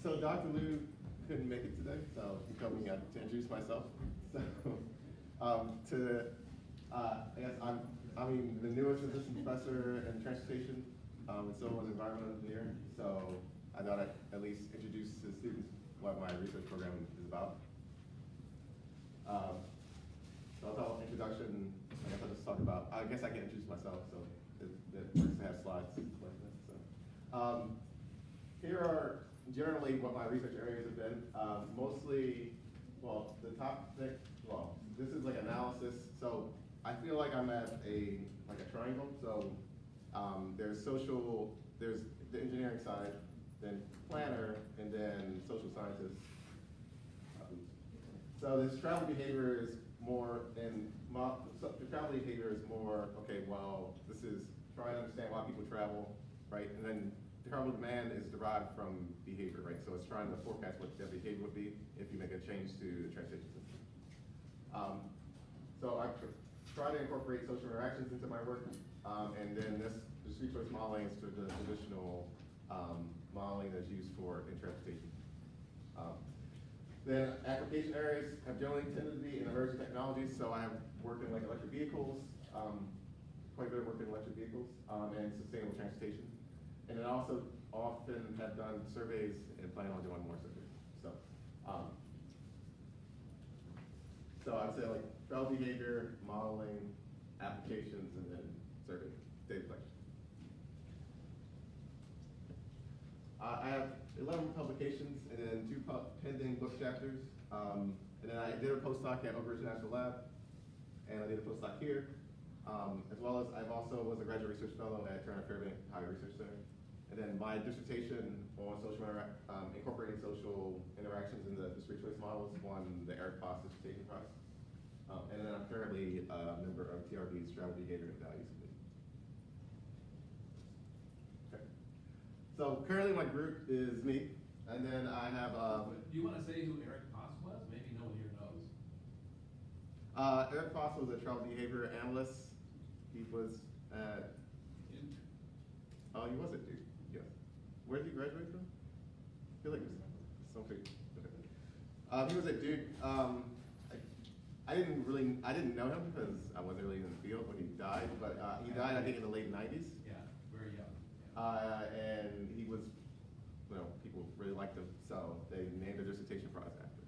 So Dr. Liu couldn't make it today, so he told me to introduce myself. So, I guess I'm the newest assistant professor in transportation and civil and environmental engineering. So I thought I'd at least introduce to students what my research program is about. So I'll tell an introduction. I guess I'll just talk about. I guess I can introduce myself. So it works to have slides like this. So here are generally what my research areas have been. Mostly, well, the top thing. Well, this is like analysis. So I feel like I'm at a triangle. So there's social, there's the engineering side, then planner, and then social scientists. So this travel behavior is more, the travel behavior is more, okay, well, this is trying to understand why people travel, right? And then travel demand is derived from behavior, right? So it's trying to forecast what their behavior would be if you make a change to the transportation system. So I try to incorporate social interactions into my work, and then this discrete choice modeling is the traditional modeling that's used in transportation. Then application areas have generally tended to be in emerging technologies, so I have worked in like electric vehicles, quite a bit of work in electric vehicles, and sustainable transportation. And then also often have done surveys and plan on doing more surveys. So I'd say like travel behavior, modeling, applications, and then survey, data collection. I have 11 publications and then 2 pending book chapters. And then I did a postdoc at Oak Ridge National Lab, and I did a postdoc here, as well as I've also was a graduate research fellow at Turner Fairbank Higher Research Center. And then my dissertation on incorporating social interactions in the discrete choice models won the Eric Foss Dissertation Prize. And then I'm currently a member of TRB's Travel Behavior and Values Committee. Okay. So currently my group is me, and then I have. Do you want to say who Eric Foss was? Maybe no one here knows. Eric Foss was a travel behavior analyst. He was at. Oh, he was at Duke. Yes. Where did he graduate from? I feel like it was something. Okay. He was at Duke. I didn't know him because I wasn't really in the field when he died. But he died, I think, in the late '90s. Yeah, very young. Yeah. And he was, people really liked him, so they named a dissertation prize after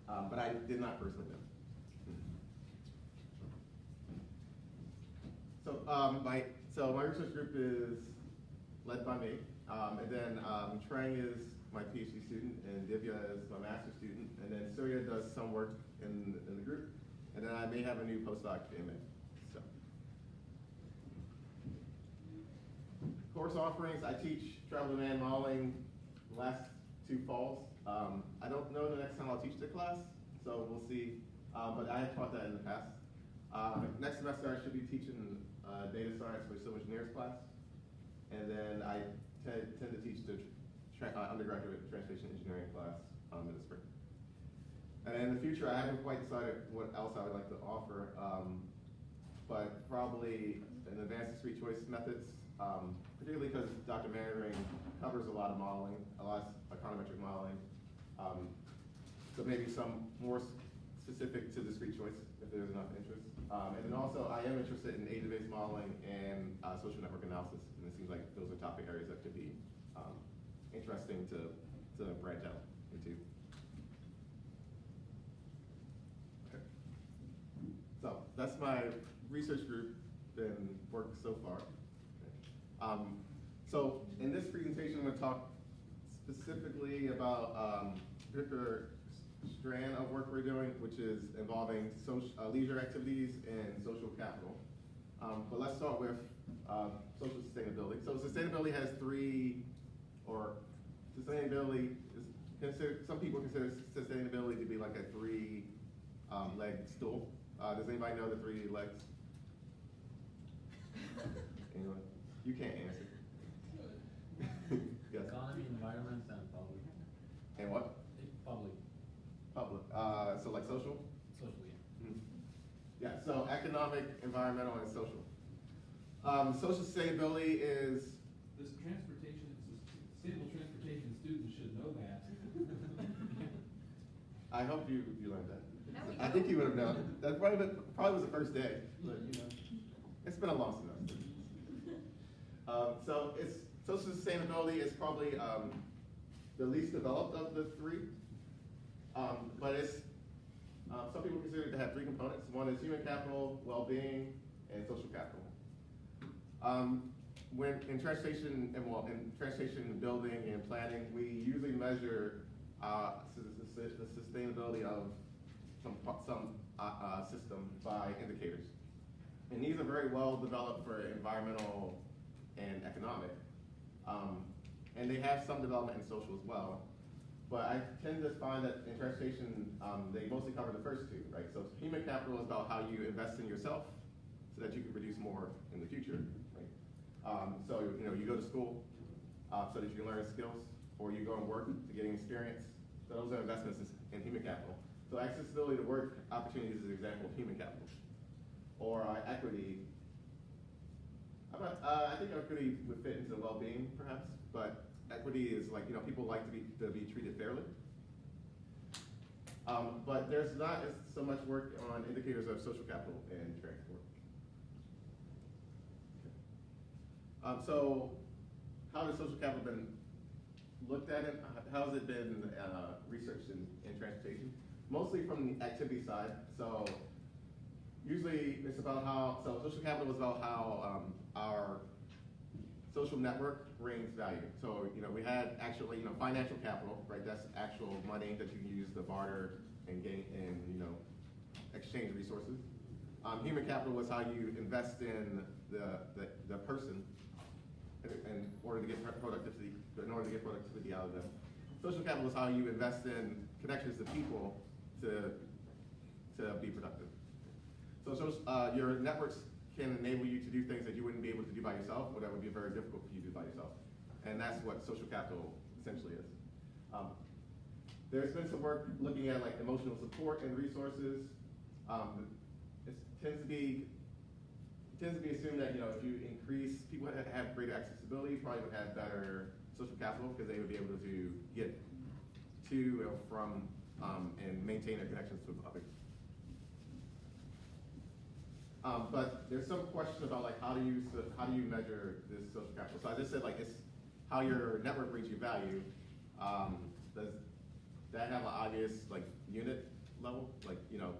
him. But I did not personally know him. So my research group is led by me, and then Trang is my PhD student, and Divya is my master's student, and then Surya does some work in the group, and then I may have a new postdoc in May. So, course offerings: I teach travel demand modeling the last 2 falls. I don't know the next time I'll teach the class, so we'll see. But I have taught that in the past. Next semester I should be teaching data science for civil engineers class, and then I tend to teach the undergraduate transportation engineering class in the spring. And in the future, I haven't quite decided what else I would like to offer, but probably an advanced discrete choice methods, particularly because Dr. Mannering covers a lot of modeling, a lot of econometric modeling. So maybe some more specific to discrete choice if there's enough interest. And then also, I am interested in database modeling and social network analysis, and it seems like those are topic areas that could be interesting to branch out into. Okay. So that's my research group been work so far. Okay. So in this presentation, I'm going to talk specifically about a particular strand of work we're doing, which is involving leisure activities and social capital. But let's start with social sustainability. So sustainability has 3, or sustainability is considered, some people consider sustainability to be like a 3-legged stool. Does anybody know the 3 legs? Anyone? You can't answer. Yes. Economy, environment, and public. And what? Public. Public. So like social? Social, yeah. Mm-hmm. Yeah, so economic, environmental, and social. Social sustainability is... Does transportation I hope you learned that. No, we I think don't. you would have known. That probably was the first day, but you know, it's been a long semester. So it's social sustainability is probably the least developed of the three, but it's some people consider it to have three components. One is human capital, well-being, and social capital. When in transportation in transportation building and planning, we usually measure the sustainability of some system by indicators, and these are very well developed for environmental and economic, and they have some development in social as well. But I tend to find that in transportation, they mostly cover the first two, right? So human capital is about how you invest in yourself so that you can produce more in the future, right? So you know, you go to school so that you can learn skills, or you go and work to getting experience. So those are investments in human capital. So accessibility to work opportunities is an example of human capital. Or equity. I think equity would fit into well-being, perhaps, but equity is like, you know, people like to be treated fairly. But there's not so much work on indicators of social capital and transport. So how has social capital been looked at, and how has it been researched in transportation? Mostly from the activity side. So usually it's about how, so social capital is about how our social network brings value. So, you know, we had actually, you know, financial capital, right? That's actual money that you can use to barter and gain and, you know, exchange resources. Human capital was how you invest in the person in order to get productivity, out of them. Social capital is how you invest in connections to people to be productive. So your networks can enable you to do things that you wouldn't be able to do by yourself, or that would be very difficult for you to do by yourself. And that's what social capital essentially is. There's been some work looking at like emotional support and resources. It tends to be assumed that, you know, if you increase, people that have greater accessibility probably would have better social capital because they would be able to get to or from and maintain their connections with others. But there's some question about like how do you measure this social capital? So I just said like it's how your network brings you value. Does that have an obvious like unit level? Like, you know,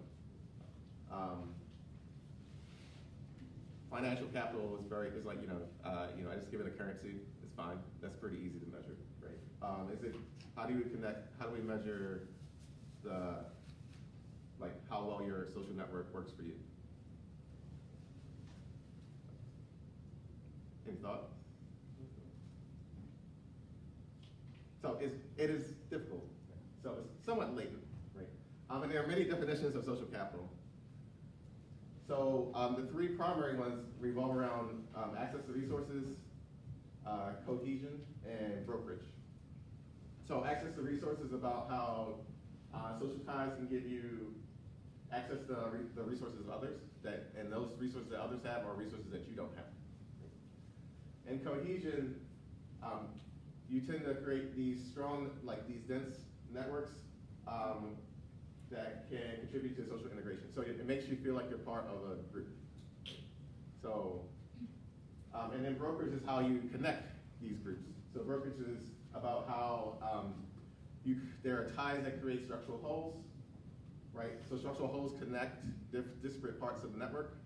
financial capital is like, you know, I just give it a currency. It's fine. That's pretty easy to measure, right? How do we measure how well your social network works for you? Any thoughts? So it is difficult. So it's somewhat latent, right? And there are many definitions of social capital. So the three primary ones revolve around access to resources, cohesion, and brokerage. So access to resources is about how social ties can give you access to the resources of others, and those resources that others have are resources that you don't have. And cohesion, you tend to create these strong, like these dense networks that can contribute to social integration. So it makes you feel like you're part of a group. So, and then brokerage is how you connect these groups. So brokerage is about how there are ties that create structural holes, right? So structural holes connect disparate parts of the network.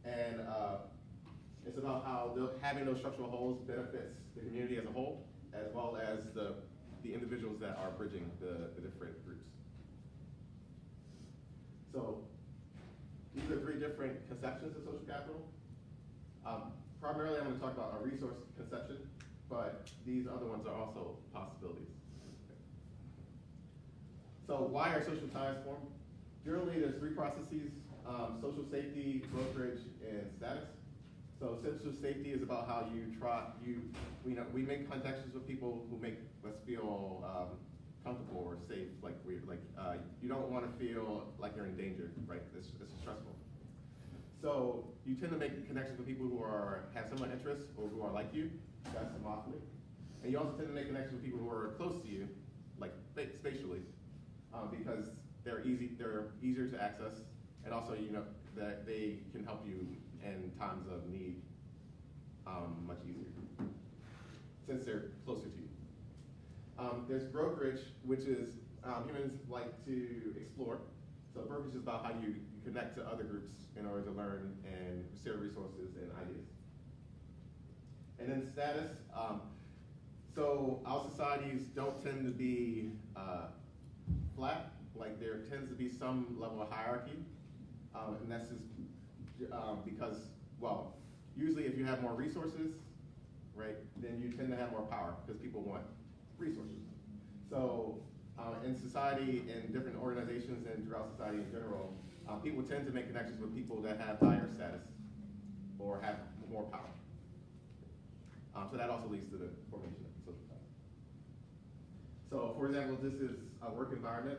And it's about how having those structural holes benefits the community as a whole, as well as the individuals that are bridging the different groups. So these are three different conceptions of social capital. Primarily, I'm going to talk about a resource conception, but these other ones are also possibilities. So why are social ties formed? Generally, there's three processes: social safety, brokerage, and status. So social safety is about how we make connections with people who make us feel comfortable or safe. You don't want to feel like you're in danger, right? It's stressful. So you tend to make connections with people who have similar interests or who are like you. That's homophily. And you also tend to make connections with people who are close to you, like spatially. because they're easier to access, and also that they can help you in times of need much easier, since they're closer to you. There's brokerage, which is humans like to explore. So brokerage is about how you connect to other groups in order to learn and share resources and ideas. And then status. So our societies don't tend to be flat. Like there tends to be some level of hierarchy, and that's just because, well, usually if you have more resources, right, then you tend to have more power because people want resources. So in society, in different organizations and throughout society in general, people tend to make connections with people that have higher status or have more power. So that also leads to the formation of social ties. So for example, this is a work environment.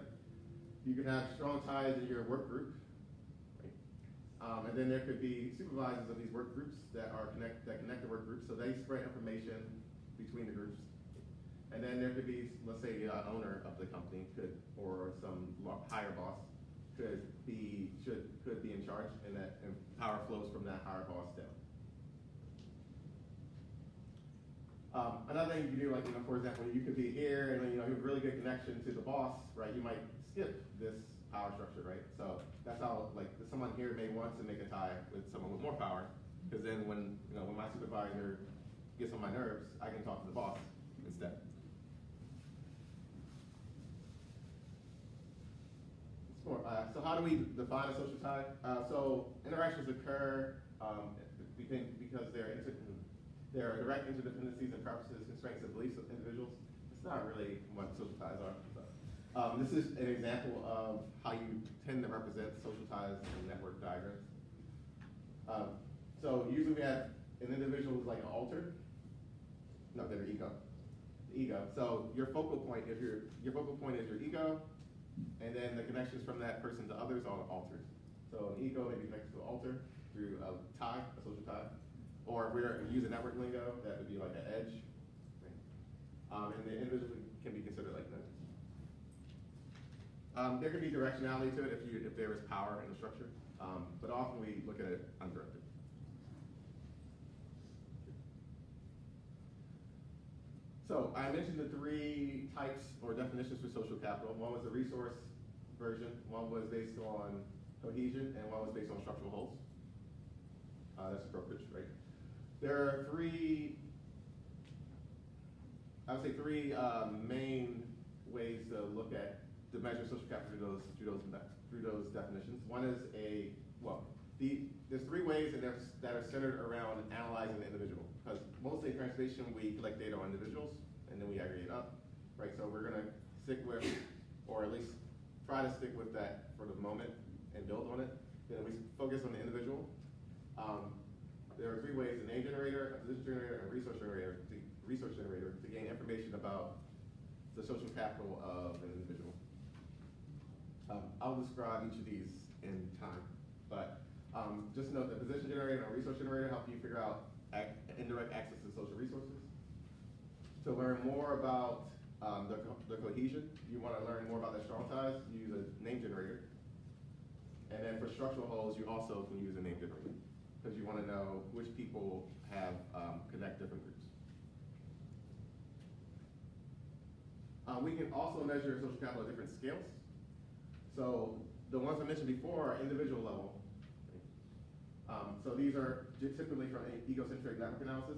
You can have strong ties in your work group, right? And then there could be supervisors of these work groups that connect the work groups, so they spread information between the groups. And then there could be, let's say, the owner of the company or some higher boss could be in charge, and power flows from that higher boss down. Another thing you can do, like for example, you could be here and you have a really good connection to the boss, right? You might skip this power structure, right? So that's how, like, someone here may want to make a tie with someone with more power, because then when my supervisor gets on my nerves, I can talk to the boss instead. So how do we define a social tie? So interactions occur because there are direct interdependencies and preferences, constraints, and beliefs of individuals. It's not really what social ties are. So, this is an example of how you tend to represent social ties in network diagrams. So usually we have an individual who's like an alter. No, they're ego. The ego. So your focal point is your ego. And then the connections from that person to others are alters. So an ego may be connected to an alter through a tie, a social tie. Or if we're using network lingo, that would be like an edge. Right? And the individual can be considered like that. There can be directionality to it if there is power in the structure. But often we look at it undirected. So I mentioned the three types or definitions for social capital. One was the resource version, one was based on cohesion, and one was based on structural holds. That's brokerage, right? There are three main ways to measure social capital through those definitions. One is there's three ways that are centered around analyzing the individual. Because mostly in transportation, we collect data on individuals, and then we aggregate up, right? So we're gonna stick with, or at least try to stick with that for the moment and build on it. Then we focus on the individual. There are three ways: a name generator, a position generator, and a resource generator to gain information about the social capital of an individual. I'll describe each of these in time, but just note that position generator and a resource generator help you figure out indirect access to social resources. To learn more about the cohesion, you want to learn more about the strong ties, use a name generator. And then for structural holds, you also can use a name generator because you want to know which people have connect different groups. We can also measure social capital at different scales. So the ones I mentioned before are individual level. So these are typically from egocentric network analysis.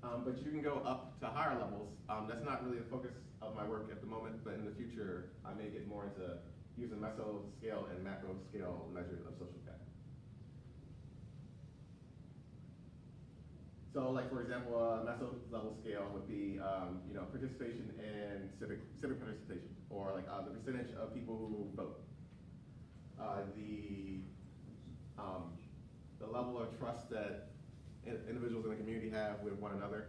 But you can go up to higher levels. That's not really the focus of my work at the moment, but in the future, I may get more into using meso-scale and macro-scale measures of social capital. So like, for example, a meso-level scale would be participation in civic participation, or like the percentage of people who vote. The level of trust that individuals in the community have with one another,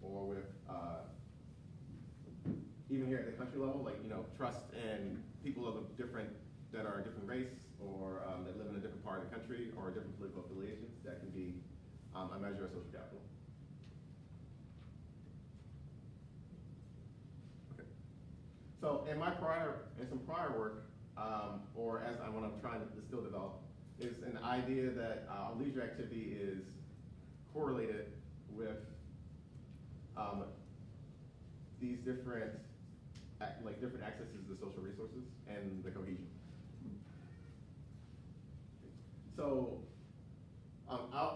or with even here at the country level, like trust in people that are a different race, or that live in a different part of the country, or different political affiliations. That can be a measure of social capital. Okay. So in some prior work, or as what I'm trying to still develop, is an idea that leisure activity is correlated with these different accesses to social resources and the cohesion. So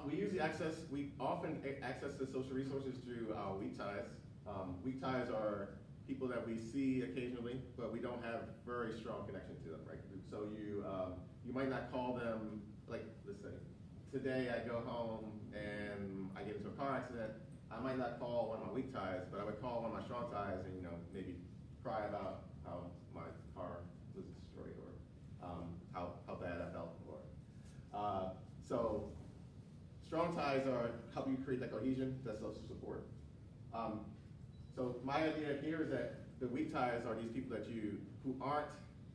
we often access the social resources through weak ties. Weak ties are people that we see occasionally, but we don't have very strong connection to them, right? So you might not call them, like, let's say, today I go home and I get into a car accident. I might not call one of my weak ties, but I would call one of my strong ties and, maybe cry about how my car was destroyed or how bad I felt. So strong ties help you create that cohesion, that social support. So my idea here is that the weak ties are these people who aren't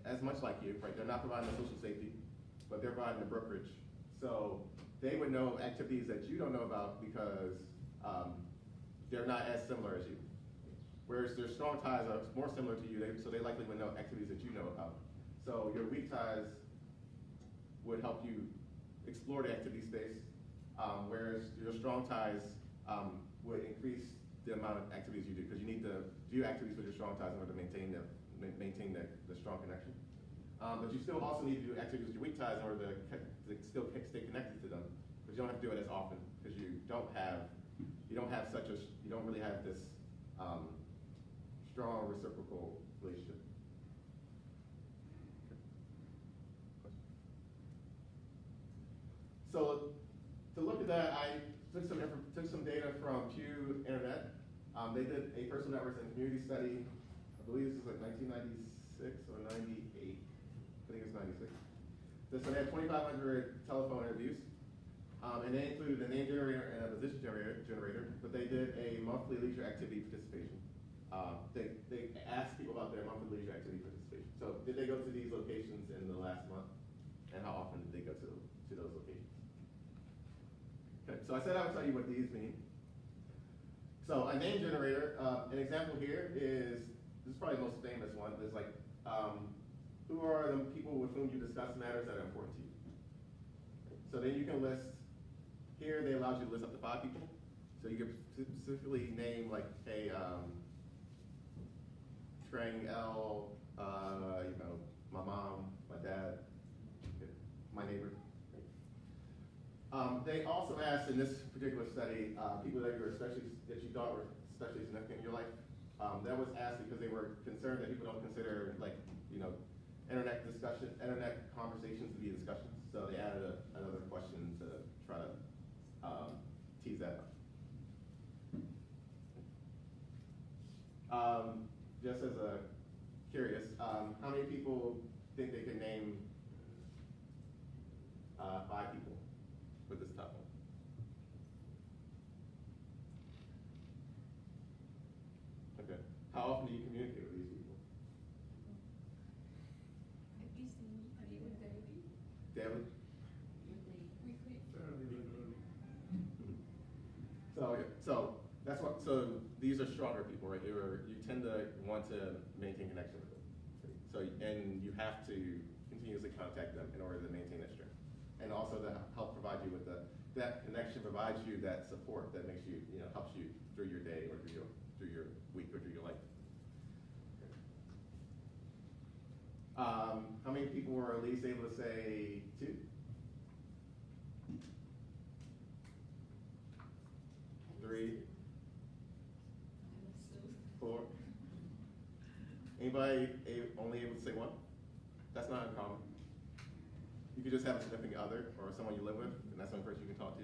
as much like you, right? They're not providing the social safety, but they're providing the brokerage. So they would know activities that you don't know about because they're not as similar as you. Whereas their strong ties are more similar to you, so they likely would know activities that you know about. So your weak ties would help you explore the activity space, whereas your strong ties would increase the amount of activities you do, because you need to do activities with your strong ties in order to maintain the strong connection. But you still also need to do activities with your weak ties in order to still stay connected to them, because you don't have to do it as often, because you don't really have this strong reciprocal relationship. So to look at that, I took some data from Pew Internet. They did a personal networks and community study. I believe this was like 1996 or 98. I think it was 96. So they had 2,500 telephone interviews, and they included a name generator and a position generator. But they did a monthly leisure activity participation. They asked people about their monthly leisure activity participation. So did they go to these locations in the last month, and how often did they go to those locations? Okay, so I said I would tell you what these mean. So a name generator, an example here this is probably the most famous one, is like, who are the people with whom you discuss matters that are important to you? So then you can list, here they allowed you to list up to 5 people. So you can specifically name like, hey, Trang L, my mom, my dad, my neighbor. They also asked in this particular study, people that you thought were especially significant in your life. That was asked because they were concerned that people don't consider internet conversations to be discussions. So they added another question to try to tease that out. Just as a curious, how many people think they can name 5 people with this top one? Okay. How often do you communicate with these people? Are you with Daily? Daily? Weekly. So that's what. So these are stronger people, right? You tend to want to maintain connection with them. So and you have to continuously contact them in order to maintain that strength, and also to help provide you with that connection provides you that support that makes you helps you through your day or through your week or through your life. How many people were at least able to say 2? 3? 4? Anybody only able to say 1? That's not uncommon. You could just have a significant other or someone you live with, and that's the only person you can talk to.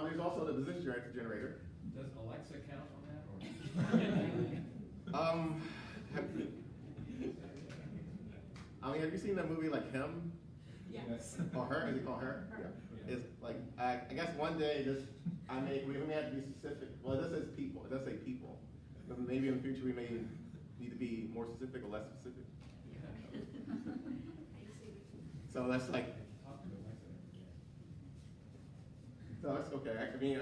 There's also the position generator. Does Alexa count on that, or? Have you seen that movie like Him? Yes. Or Her? Is it called Her? Her. Yeah. It's like I guess one day we may have to be specific. Well, it does say people. It does say people. But maybe in the future we may need to be more specific or less specific. So that's like. No, it's okay. I mean,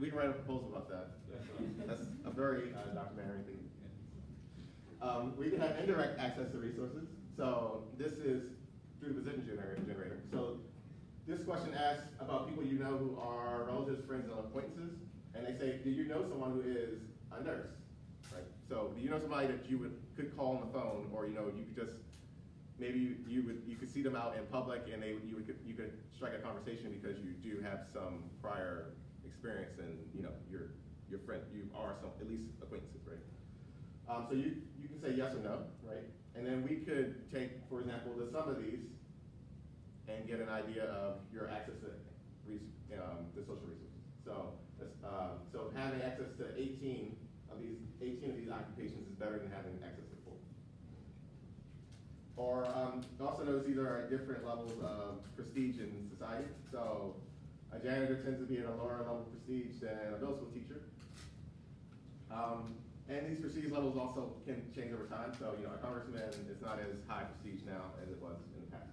we can write a proposal about that. That's a very documentary thing. We can have indirect access to resources. So this is through the position generator. So this question asks about people you know who are relatives, friends, and acquaintances. And they say, do you know someone who is a nurse? Right? So do you know somebody that you could call on the phone, or you could just maybe you could see them out in public, and you could strike a conversation because you do have some prior experience, and your friend, you are some at least acquaintances, right? So you can say yes or no, right? And then we could take, for example, the sum of these and get an idea of your access to the social resources. So so having access to 18 of these occupations is better than having access to 4. Or also notice these are at different levels of prestige in society. So a janitor tends to be at a lower level of prestige than a middle school teacher. And these prestige levels also can change over time. So a congressman is not as high prestige now as it was in the past.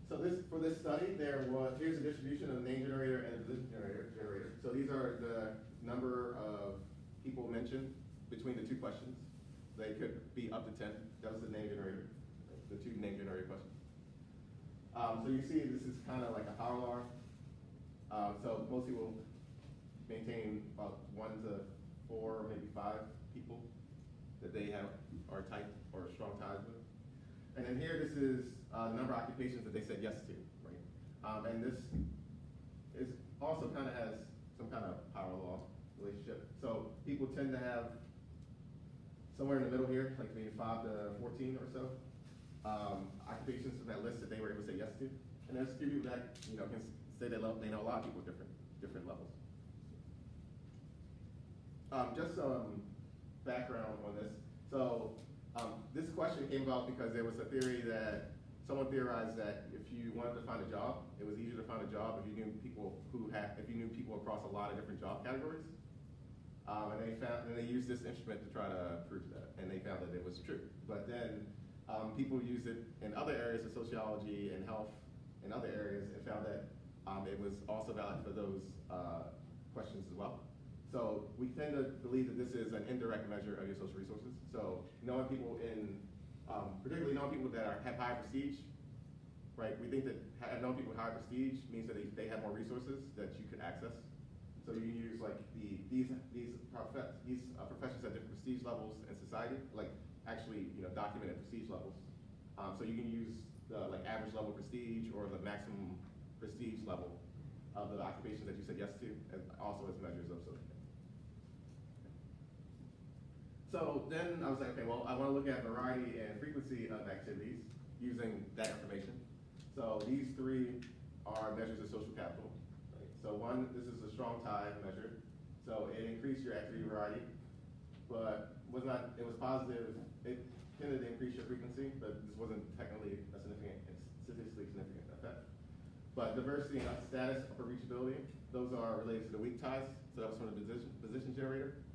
So for this study, here's a distribution of the name generator and the position generator. So these are the number of people mentioned between the 2 questions. They could be up to 10. That was the name generator, the 2 name generator questions. So you see this is kind of like a power law. So most people maintain about 1 to 4, maybe 5 people that they are tight or strong ties with. And then here, this is the number of occupations that they said yes to, right? And this is also kind of has some kind of power law relationship. So people tend to have somewhere in the middle here, like maybe 5 to 14 or so, occupations from that list that they were able to say yes to. And there's a few people that can say they know a lot of people at different levels. Just some background on this. So this question came about because there was a theory that someone theorized that if you wanted to find a job, it was easier to find a job if you knew people across a lot of different job categories. And they used this instrument to try to prove that, and they found that it was true. But then people used it in other areas of sociology and health and other areas, and found that it was also valid for those questions as well. So we tend to believe that this is an indirect measure of your social resources. So knowing people particularly knowing people that have high prestige, right? We think that knowing people with high prestige means that they have more resources that you could access. So you can use like these professions at different prestige levels in society, like actually documented prestige levels. So you can use the average level prestige or the maximum prestige level of the occupations that you said yes to, and also as measures of social. So then I was like, okay, well, I want to look at variety and frequency of activities using that information. So these 3 are measures of social capital. Right? So this is a strong tie measure. So it increased your activity variety, but it was positive. It tended to increase your frequency, but this wasn't technically a statistically significant effect. But diversity and status, upper reachability, those are related to the weak ties. So that was from the position generator.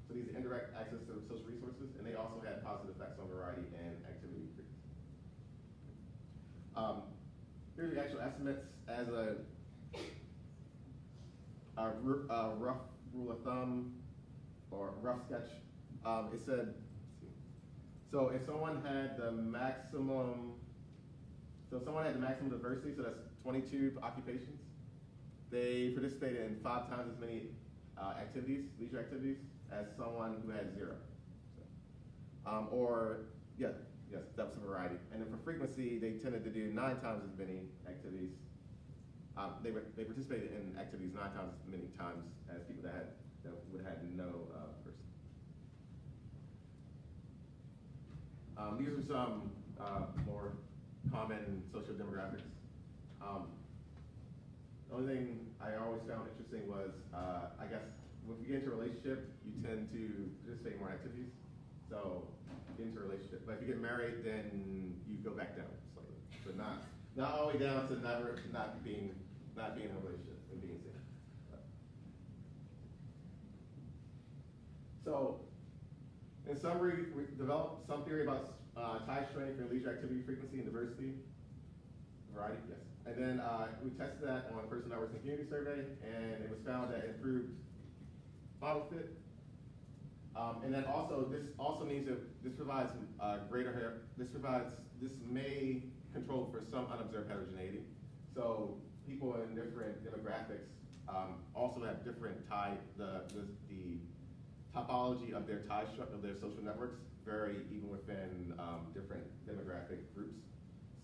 So these are indirect access to social resources, and they also had positive effects on variety and activity frequency. Here's the actual estimates as a rough rule of thumb or rough sketch. It said, so if someone had the maximum diversity, so that's 22 occupations, they participated in 5 times as many leisure activities, as someone who had 0. Yes, that was a variety. And then for frequency, they tended to do 9 times as many activities. They participated in activities 9 times as many times as people that would have had no person. These are some more common social demographics. The only thing I always found interesting was, I guess, if you get into a relationship, you tend to participate in more activities. So get into a relationship. But if you get married, then you go back down slightly. But not all the way down to not being in a relationship and being single. So in summary, we developed some theory about tie strength and leisure activity frequency and diversity. Variety, yes. And then we tested that on Person Networks and Community Survey, and it was found that it improved model fit. And then also, this also means that this provides this may control for some unobserved heterogeneity. So people in different demographics also have different the topology of their of their social networks vary even within different demographic groups.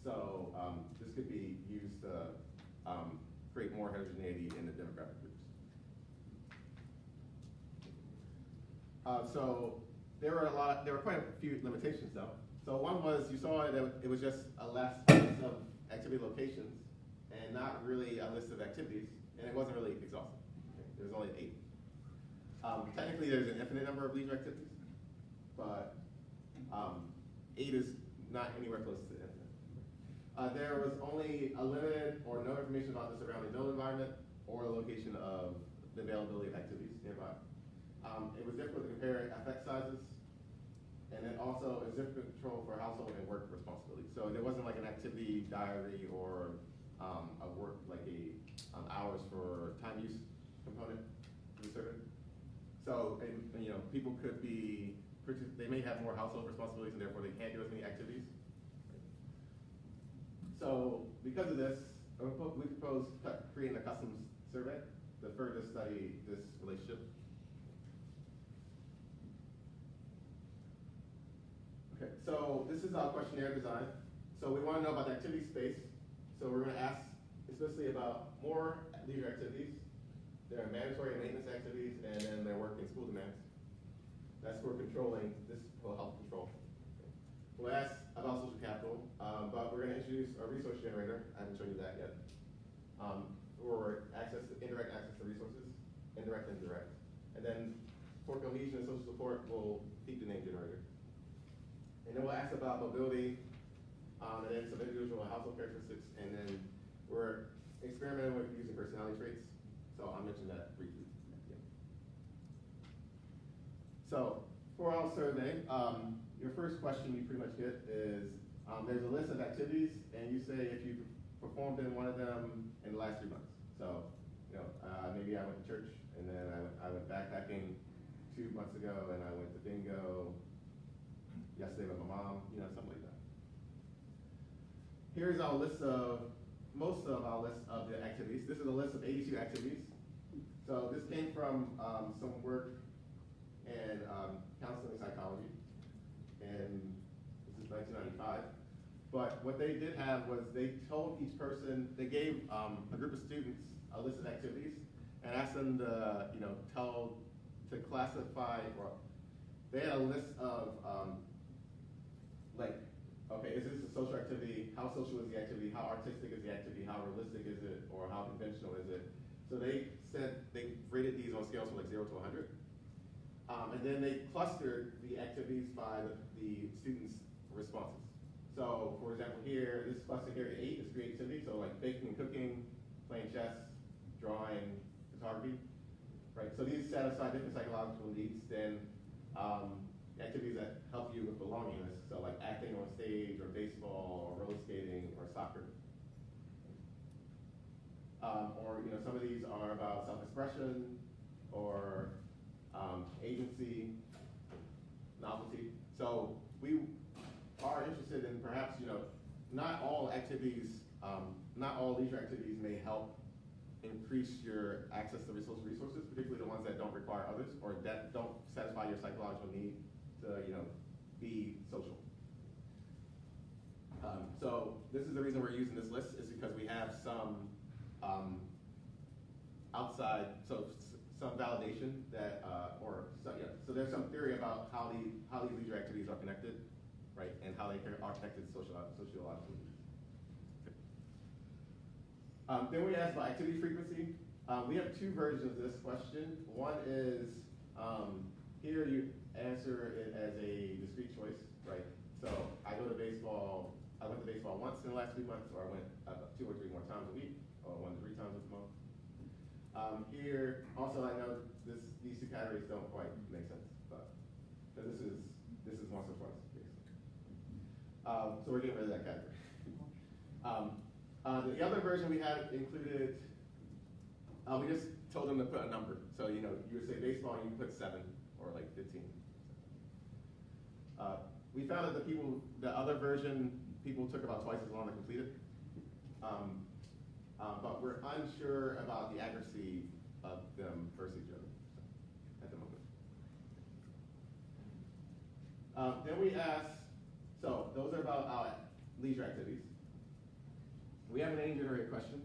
So this could be used to create more heterogeneity in the demographic groups. So there were quite a few limitations though. So one was you saw that it was just a list of activity locations and not really a list of activities, and it wasn't really exhaustive. There was only 8. Technically, there's an infinite number of leisure activities, but 8 is not anywhere close to infinite. There was only a limited or no information about the surrounding built environment or the location of the availability of activities nearby. It was difficult to compare effect sizes, and then also it was difficult to control for household and work responsibilities. So there wasn't like an activity diary or a work like hours for time use component to the survey. So people could be they may have more household responsibilities and therefore they can't do as many activities. So because of this, we propose creating a custom survey to further study this relationship. Okay, so this is our questionnaire design. So we want to know about the activity space. So we're going to ask especially about more leisure activities. There are mandatory and maintenance activities, and then there are work and school demands. That's for controlling, this will help control. We'll ask about social capital, but we're going to introduce a resource generator. I haven't shown you that yet. For indirect access to resources, indirect and direct. And then for cohesion and social support, we'll keep the name generator. And then we'll ask about mobility, and then some individual and household characteristics, and then we're experimenting with using personality traits. So I'll mention that briefly. Yeah. So for our survey, your first question you pretty much get is, there's a list of activities, and you say if you performed in one of them in the last 3 months. So, maybe I went to church, and then I went backpacking 2 months ago, and I went to bingo yesterday with my mom, something like that. Here's our list of, most of our list of the activities. This is a list of 82 activities. So this came from some work in counseling psychology, and this is 1995. But what they did have was they told each person, they gave a group of students a list of activities and asked them to, to classify, or they had a list of okay, is this a social activity? How social is the activity? How artistic is the activity? How realistic is it? Or how conventional is it? So they said they rated these on scales from 0 to 100. And then they clustered the activities by the students' responses. So for example here, this cluster here, 8 is creativity. So like baking and cooking, playing chess, drawing, photography, right? So these satisfy different psychological needs than activities that help you with belongingness, so like acting on stage, or baseball, or roller skating, or soccer. Or some of these are about self-expression, or agency, novelty. So we are interested in perhaps, not all activities, not all leisure activities may help increase your access to resources, particularly the ones that don't require others, or that don't satisfy your psychological need to, be social. So this is the reason we're using this list, is because we have some outside, some validation that, so there's some theory about how these leisure activities are connected, right, and how they are connected sociologically. Then we asked about activity frequency. We have 2 versions of this question. One is, here you answer it as a discrete choice, right? So I went to baseball once in the last 3 months, or I went 2 or 3 more times a week, or 1 to 3 times a month. Here, also I know these 2 categories don't quite make sense, but this is once or twice, basically. So we're getting rid of that category. The other version we had included, we just told them to put a number. So, you would say baseball, you put 7 or like 15. We found that the other version, people took about twice as long to complete it. But we're unsure about the accuracy of them versus each other at the moment. Then we asked, so those are about our leisure activities. We have an name-generated question.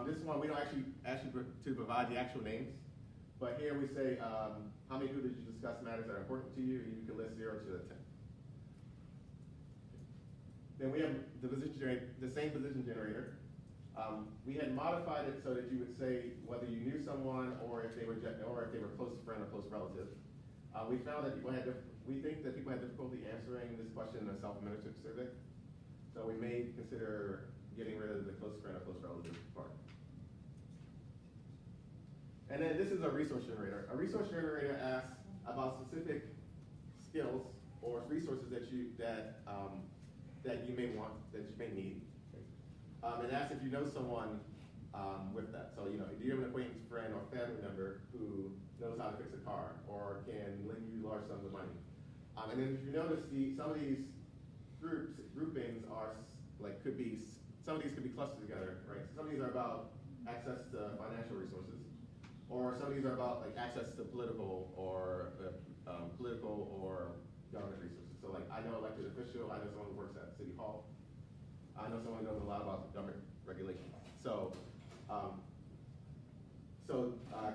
This one, we don't actually ask you to provide the actual names, but here we say, how many people did you discuss matters that are important to you? You can list 0 to 10. Then we have the same position generator. We had modified it so that you would say whether you knew someone or if they were close friend or close relative. We found that we think that people had difficulty answering this question in a self-administered survey. So we may consider getting rid of the close friend or close relative part. And then this is a resource generator. A resource generator asks about specific skills or resources that you may want, that you may need. And asks if you know someone with that. So, do you have an acquaintance, friend, or family member who knows how to fix a car or can lend you large sums of money? And then if you notice, some of these groupings are some of these could be clustered together, right? Some of these are about access to financial resources, or some of these are about like access to political or government resources. So like I know elected official, I know someone who works at City Hall, I know someone who knows a lot about government regulation. So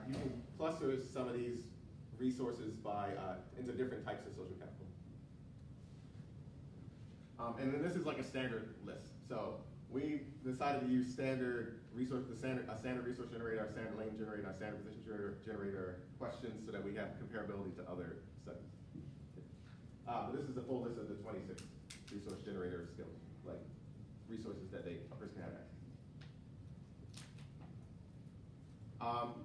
you can cluster some of these resources into different types of social capital. And then this is like a standard list. So we decided to use a standard resource generator, our standard name generator, our standard position generator questions so that we have comparability to other studies. But this is the full list of the 26 resource generator skills, like resources that a person can have access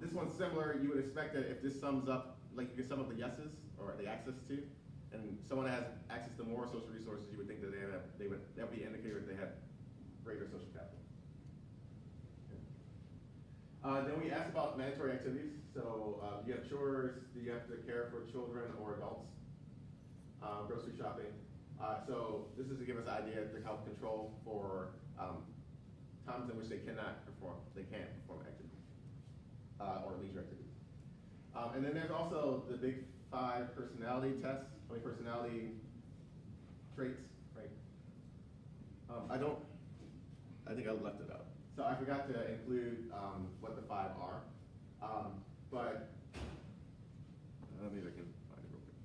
to. This one's similar. You would expect that if this sums up, like you can sum up the yeses or the access to, and someone has access to more social resources, you would think that that would be an indicator that they have greater social capital. Then we asked about mandatory activities. So do you have chores? Do you have to care for children or adults? Grocery shopping. So this is to give us an idea to help control for times in which they can't perform activities or leisure activities. And then there's also the big 5 personality tests, personality traits, right? I think I left it out. So I forgot to include what the 5 are, but maybe I can find it real quick.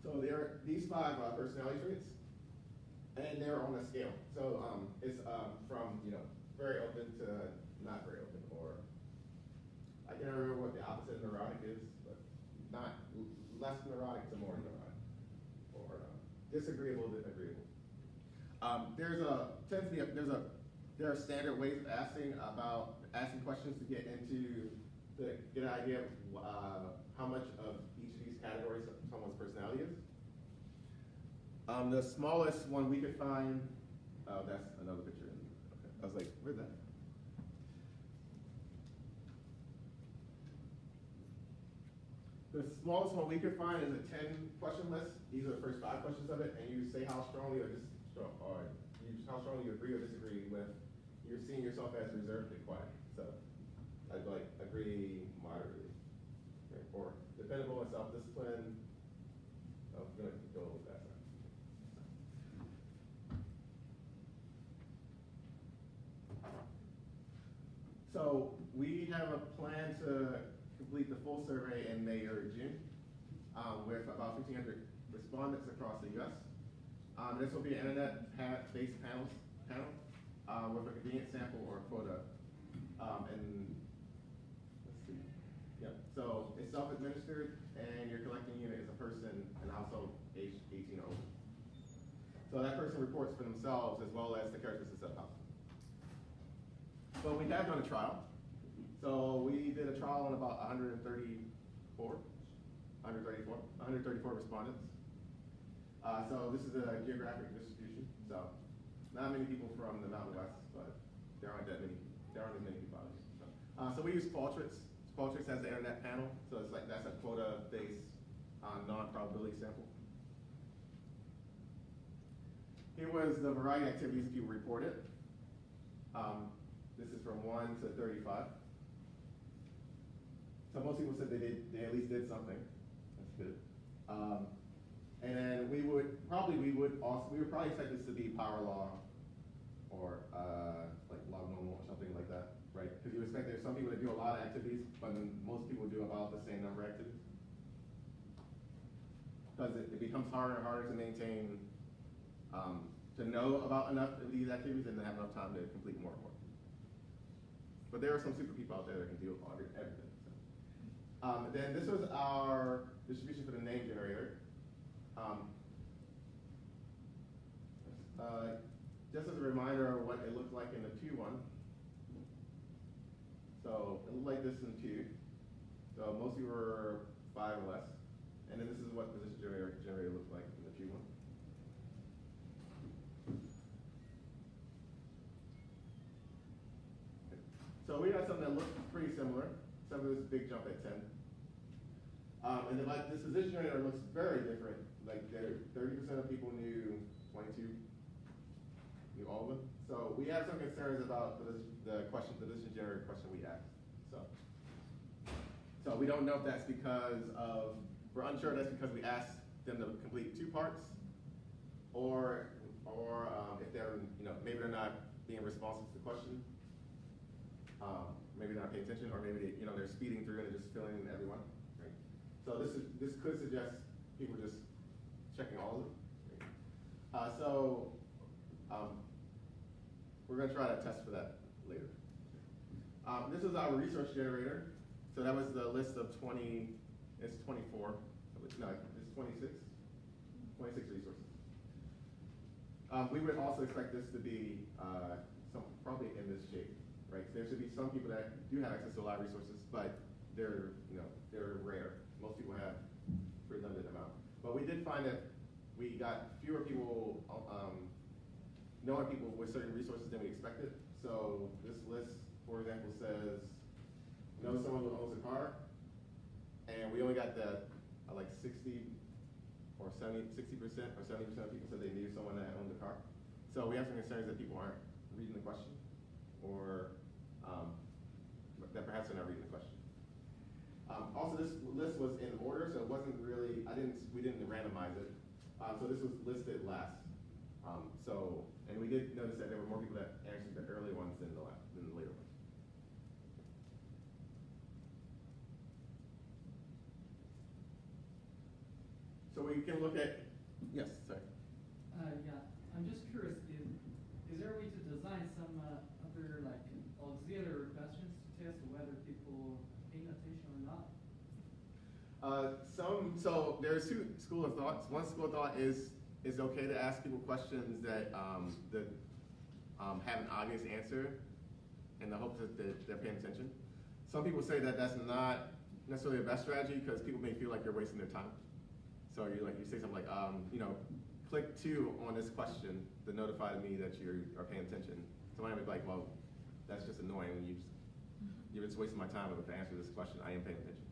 So there are these 5 personality traits, and they're on a scale. So it's from very open to not very open, or I can't remember what the opposite of neurotic is, but not less neurotic to more neurotic, or disagreeable to agreeable. There are standard ways of asking questions to get an idea of how much of each of these categories someone's personality is. The smallest one we could find, that's another picture. Okay. I was like, where's that? The smallest one we could find is a 10-question list. These are the first 5 questions of it, and you say how strongly how strongly you agree or disagree with. You're seeing yourself as reserved and quiet. So I'd like agree moderately, right? Or dependable and self-disciplined. I'm gonna go a little faster. So we have a plan to complete the full survey in May or June with about 1,500 respondents across the U.S. This will be an internet-based panel with a convenient sample or a quota. And let's see. Yep. So it's self-administered, and your collecting unit is a person and household age 18 or older. So that person reports for themselves as well as the characteristics of the house. So we have done a trial. So we did a trial on about 134 respondents. So this is a geographic distribution. So not many people from the Mountain West, but there aren't as many people out here. So we use Qualtrics. Qualtrics has the internet panel, so it's like that's a quota-based non-probability sample. Here was the variety of activities people reported. This is from 1 to 35. So most people said they at least did something. That's good. And then we would probably expect this to be power law or like log normal or something like that, right? Because you expect there's some people that do a lot of activities, but most people do about the same number of activities. Because it becomes harder and harder to maintain, to know about enough of these activities and to have enough time to complete more and more. But there are some super people out there that can deal with everything. So. Then this was our distribution for the name generator. Just as a reminder of what it looked like in the 2-1. So it looked like this in 2. So mostly were 5 or less. And then this is what the position generator looks like in the 2-1. So we got something that looked pretty similar, except for this big jump at 10. And then like this position generator looks very different. Like 30% of people knew 22, knew all of them. So we have some concerns about the position generator question we asked. So we don't know if that's because of, we're unsure if that's because we asked them to complete 2 parts, or if they're, maybe they're not being responsive to the question. Maybe they're not paying attention, or maybe they're speeding through and they're just filling in everyone. Right? So this could suggest people just checking all of them. Right? We're going to try to test for that later. This is our resource generator. So that was the list of 20. It's 24. No, it's 26. 26 resources. We would also expect this to be probably in this shape. Right? There should be some people that do have access to a lot of resources, but they're rare. Most people have a pretty limited amount. But we did find that we got fewer people knowing people with certain resources than we expected. So this list, for example, says know someone who owns a car, and we only got that like 60% or 70% of people said they knew someone that owned a car. So we have some concerns that people aren't reading the question, or that perhaps they're not reading the question. Also, this list was in order, so it wasn't really, we didn't randomize it. So this was listed last. And we did notice that there were more people that answered the early ones than the later ones. So we can look at, yes, sorry. Yeah, I'm just curious, is there a way to design some other like auxiliary questions to test whether people paying attention or not? So there's 2 schools of thoughts. One school of thought is it's okay to ask people questions that have an obvious answer in the hopes that they're paying attention. Some people say that that's not necessarily the best strategy because people may feel like you're wasting their time. So you say something like, click 2 on this question to notify me that you are paying attention. Somebody might be like, well, that's just annoying. You're just wasting my time to answer this question. I am paying attention.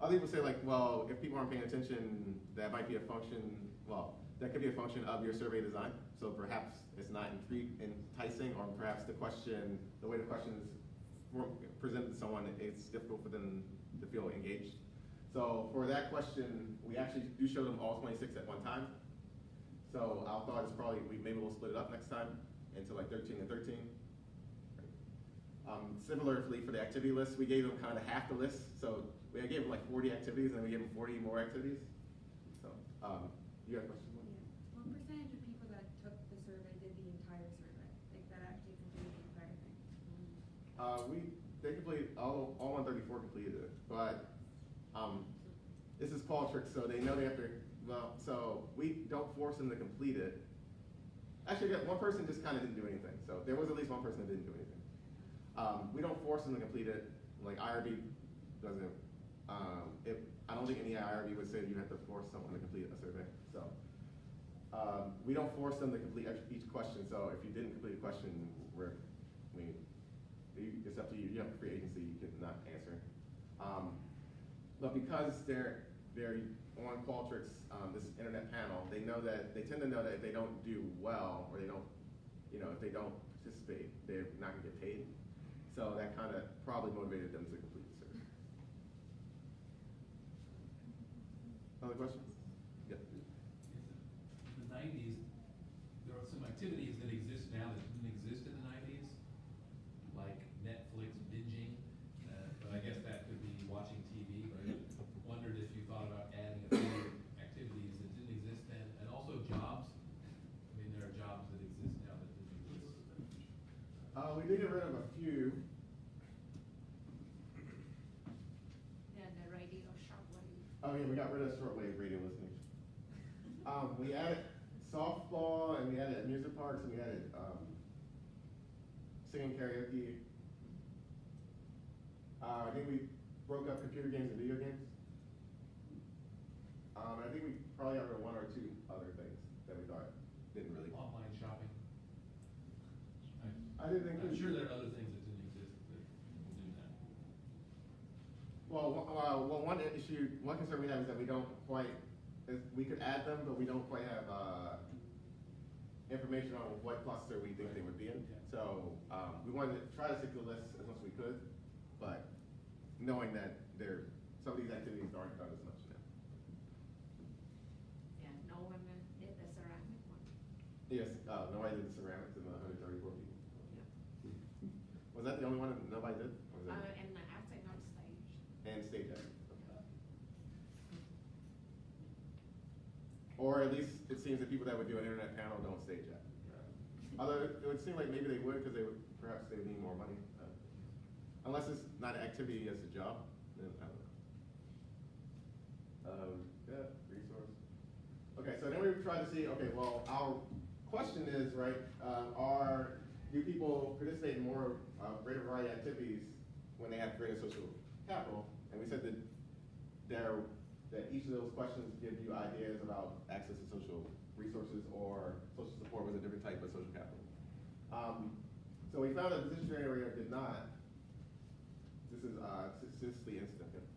Other people say like, well, if people aren't paying attention, that might be a function. Well, that could be a function of your survey design. So perhaps it's not enticing, or perhaps the way the question is presented to someone, it's difficult for them to feel engaged. So for that question, we actually do show them all 26 at one time. So our thought is probably maybe we'll split it up next time into like 13 and 13. Similarly for the activity list, we gave them kind of half the list. So we gave them like 40 activities, and then we gave them 40 more activities. So you got a question? Yeah. What percentage of people that took the survey did the entire survey? Like that actually completed the entire thing? They completed, all 134 completed it. But this is Qualtrics, so they know they have to Well, so we don't force them to complete it. Actually, one person just kind of didn't do anything. So there was at least one person that didn't do anything. We don't force them to complete it. Like IRB doesn't. I don't think any IRB would say you have to force someone to complete a survey. So we don't force them to complete each question. So if you didn't complete a question, it's up to you. You have a free agency. You can not answer. But because they're on Qualtrics, this internet panel, they tend to know that if they don't do well, or they don't, if they don't participate, they're not gonna get paid. So that kind of probably motivated them to complete the survey. Other questions? Yeah. In the 90s, there are some activities that exist now that didn't exist in the 90s, like Netflix binging, but I guess that could be watching TV, but I wondered if you thought about adding a few activities that didn't exist then, and also jobs. I mean, there are jobs that exist now that didn't exist. We did get rid of a few. Yeah, the radio shortwave. Oh yeah, we got rid of shortwave radio listening. We added softball, and we added amusement parks, and we added singing karaoke. I think we broke up computer games and video games. I think we probably got rid of one or two other things that we thought didn't really. Online shopping. I didn't think. I'm sure there are other things that didn't exist that will do that. Well, one concern we have is that we don't quite. We could add them, but we don't quite have information on what cluster we think they would be in. So we wanted to try to stick to the list as much as we could, but knowing that some of these activities aren't done as much now. Yeah, no one did the ceramic one. Yes, nobody did ceramics in the 134 people. Yeah. Was that the only one that nobody did? Or was that And the outside on stage. and stage acting? Or at least it seems that people that would do an internet panel don't stage act. Although it would seem like maybe they would, because perhaps they would need more money. Unless it's not an activity as a job, then I don't know. Yeah, resource. Okay, so then we tried to see, okay, well, our question is, right, do people participate in more greater variety of activities when they have greater social capital? And we said that that each of those questions give you ideas about access to social resources or social support with a different type of social capital. So we found that the position area did not. This is statistically insignificant.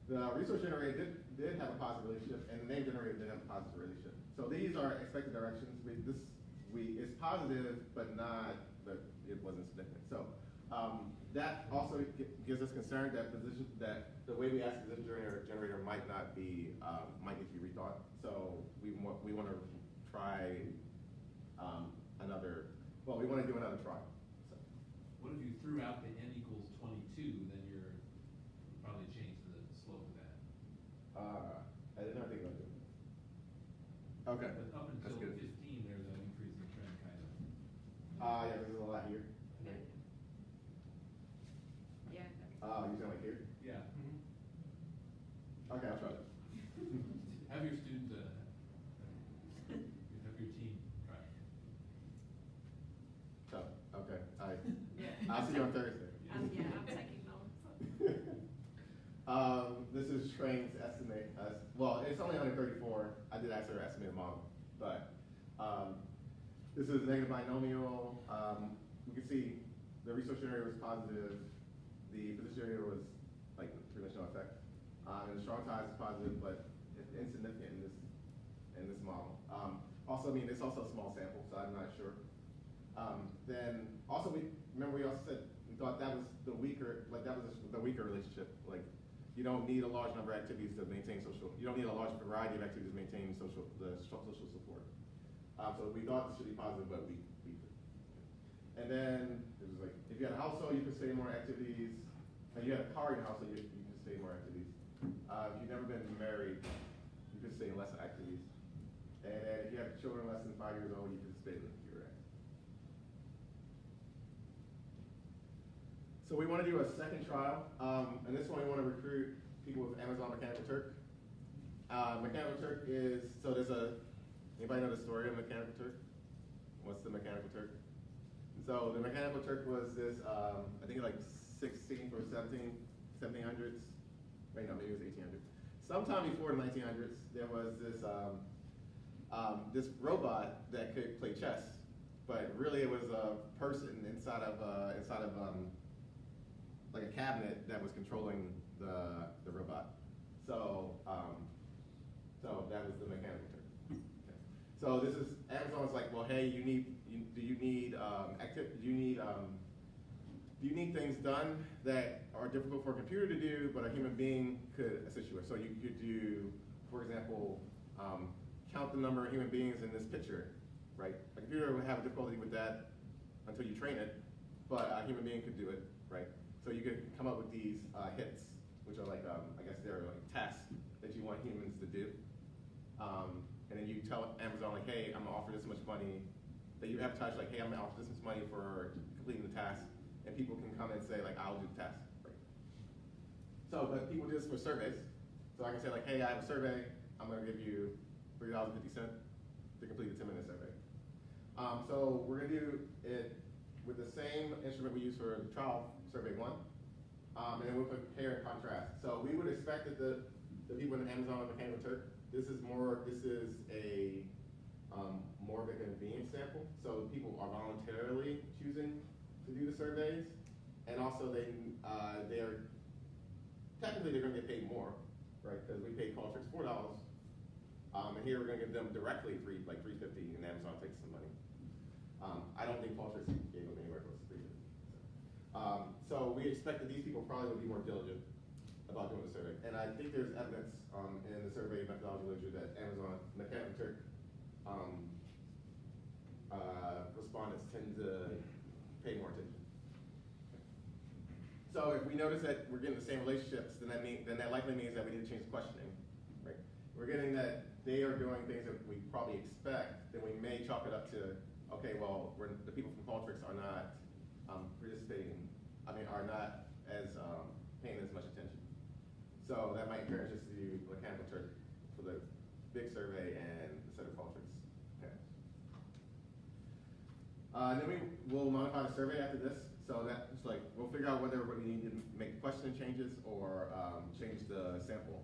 The resource generator did have a positive relationship, and the name generator did have a positive relationship. So these are expected directions. It's positive, but it wasn't significant. So that also gives us concern that the way we ask the position generator might need to be rethought. So we want to try we want to do another try. So. What if you threw out the n equals 22, then you're probably change the slope of that. I did not think about doing that. Okay. But up until That's good. 15, there's an increasing trend kind of. Yeah, there's a lot here. Yeah. Yeah. You sound like here? Yeah. Okay, I'll try that. Have your student, have your team try. So, okay, Yeah. I'll see you on Thursday. I'm taking notes. This is Train's estimate. Well, it's only 134. I did ask her to estimate a model, but this is negative binomial. You can see the resource area was positive. The position area was like three-dimensional effect. And the strong ties is positive, but it's insignificant in this model. Also, I mean, it's also a small sample, so I'm not sure. Then also, we also said we thought that was the weaker relationship. Like, you don't need a large number of activities to maintain social. You don't need a large variety of activities to maintain social support. So we thought this should be positive, but we could. And then it was like, if you had a household, you could say more activities. If you had a car in your household, you could say more activities. If you've never been married, you could say less activities. And then if you have children less than 5 years old, you could stay in the computer activities. So we want to do a second trial, and this one we want to recruit people with Amazon Mechanical Turk. Mechanical Turk is, so there's anybody know the story of Mechanical Turk? What's the Mechanical Turk? So the Mechanical Turk was this, I think like 16th or 1700s. Wait, no, maybe it was 1800s. Sometime before the 1900s, there was this robot that could play chess, but really it was a person inside of like a cabinet that was controlling the robot. So that was the Mechanical Turk. Okay. So this is Amazon was like, well, hey, do you need things done that are difficult for a computer to do, but a human being could assist you with? So you could do, for example, count the number of human beings in this picture, right? A computer would have difficulty with that until you train it, but a human being could do it, right? So you could come up with these hits, which are like, I guess they're like tasks that you want humans to do. And then you tell Amazon like, hey, I'm gonna offer this much money. That you advertise like, hey, I'm gonna offer this much money for completing the task. And people can come and say like, I'll do the task, right? So, but people do this for surveys. So I can say like, hey, I have a survey. I'm gonna give you $3.50 to complete a 10-minute survey. So we're gonna do it with the same instrument we use for the trial survey 1. And then we'll compare and contrast. So we would expect that the people in Amazon and Mechanical Turk, this is a more of a convenience sample. So people are voluntarily choosing to do the surveys, and also they're technically they're going to get paid more, right? Because we pay Qualtrics $4, and here we're going to give them directly like $3.50, and Amazon takes some money. I don't think Qualtrics gave them anywhere close to $3.50. So we expect that these people probably would be more diligent about doing the survey, and I think there's evidence in the survey methodology literature that Amazon Mechanical Turk respondents tend to pay more attention. So if we notice that we're getting the same relationships, then that likely means that we need to change the questioning, right? We're getting that they are doing things that we probably expect, then we may chalk it up to, okay, well, the people from Qualtrics are not are not as paying as much attention. So that might encourage us to do Mechanical Turk for the big survey and instead of Qualtrics. Okay. Then we will modify the survey after this. So that's like, we'll figure out whether we need to make question changes or change the sample.